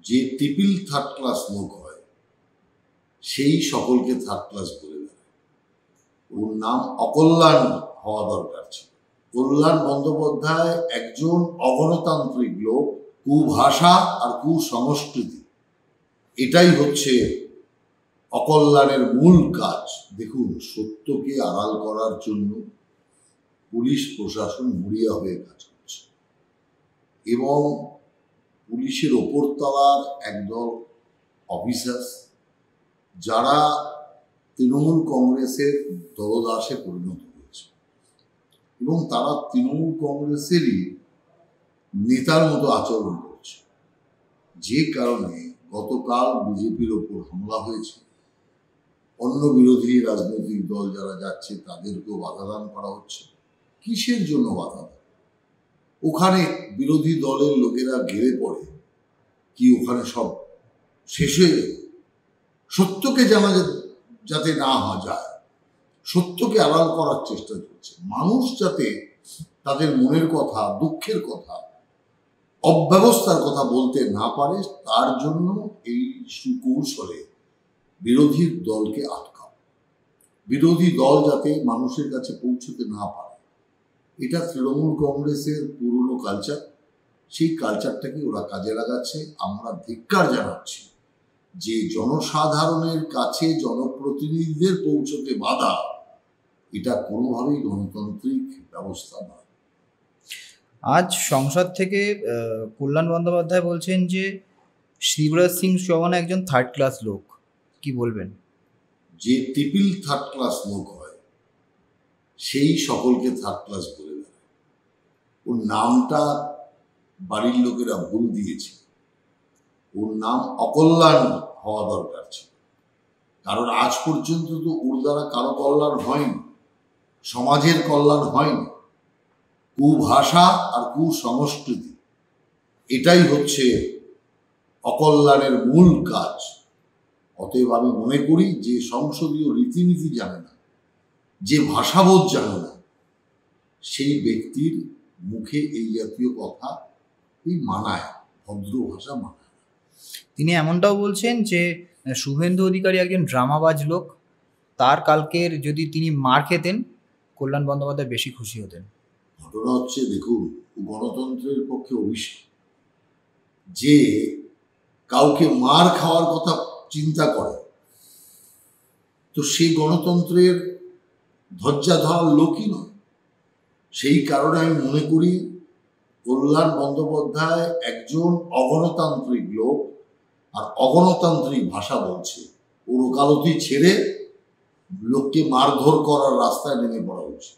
যে triple third class লোক হয় সেই সকলকে থার্ড ক্লাস বলে দেয়। ওর নাম অকল্যাণ হওয়া দরকার ছিল। কল্যাণ বন্দ্যোপাধ্যায় একজন অগণতান্ত্রিক লোক, কুভাষা আর কুসংস্কৃতি, এটাই হচ্ছে অকল্যাণের মূল কাজ। দেখুন, সত্যকে আড়াল করার জন্য পুলিশ প্রশাসন মরিয়া হয়ে কাজ করছে এবং পুলিশের ওপরতলার একদল অফিসার যারা তৃণমূল কংগ্রেসের দলদাসে পরিণত হয়েছে এবং তারা তৃণমূল কংগ্রেসেরই নেতার মতো আচরণ করছে, যে কারণে গতকাল বিজেপির ওপর হামলা হয়েছে। অন্য বিরোধী রাজনৈতিক দল যারা যাচ্ছে তাদেরকেও বাধা দান করা হচ্ছে। কিসের জন্য বাধা দান? ওখানে বিরোধী দলের লোকেরা ঘিরে পড়ে কি ওখানে সব শেষ হয়ে যাবে? সত্যকে জানা যাতে না যায়, সত্যকে আড়াল করার চেষ্টা করছে। মানুষ যাতে তাদের মনের কথা, দুঃখের কথা, অব্যবস্থার কথা বলতে না পারে, তার জন্য এই সুকৌশলে বিরোধী দলকে আটকাও, বিরোধী দল যাতে মানুষের কাছে পৌঁছতে না পারে। এটা তৃণমূল কংগ্রেসের পুরনো কালচার। সেই কালচারটাকে ওরা কাজে লাগাচ্ছে। আমরা ধিক্কার জানাচ্ছি যে জনসাধারণের কাছে জনপ্রতিনিধিদের পৌঁছতে বাধা, এটা কোনোভাবেই গণতান্ত্রিক ব্যবস্থা নয়। আজ সংসদ থেকে কল্যাণ বন্দ্যোপাধ্যায় বলছেন যে শিবরাজ সিং চৌহান একজন থার্ড ক্লাস লোক। কি বলবেন? যে ট্রিপল থার্ড ক্লাস লোক হয় সেই সকলকে থার্ড ক্লাস বলে দেয়। ওর নামটা বাড়ির লোকেরা ভুল দিয়েছে। ওর নাম অকল্যাণ হওয়া দরকার ছিল, কারণ আজ পর্যন্ত তো ওর দ্বারা কারো কল্যাণ হয়নি, সমাজের কল্যাণ হয়নি। কুভাষা আর কুসংস্কৃতি, এটাই হচ্ছে অকল্যাণের মূল কাজ। অতএব আমি মনে করি যে সংসদীয় রীতিনীতি জানে না, যে ভাষাবোধ জানে না, সেই ব্যক্তির মুখে এই জাতীয় কথা মানায়, ভদ্র ভাষা মানায়। তিনি এমনটাও বলছেন যে শুভেন্দু অধিকারী একজন ড্রামাবাজ লোক, তার কালকের যদি তিনি মার খেতেন কল্যাণ বন্দ্যোপাধ্যায় বেশি খুশি হতেন। ঘটনা হচ্ছে, দেখুন, গণতন্ত্রের পক্ষে অভিশাপ যে কাউকে মার খাওয়ার কথা চিন্তা করে, তো সেই গণতন্ত্রের ধজ্জা ধরার লোকই নয়। সেই কারণে আমি মনে করি কল্যাণ বন্দ্যোপাধ্যায় একজন অগণতান্ত্রিক লোক আর অগণতান্ত্রিক ভাষা বলছে। ওর ওকালতি ছেড়ে লোককে মারধর করার রাস্তায় নেমে পড়া উচিত।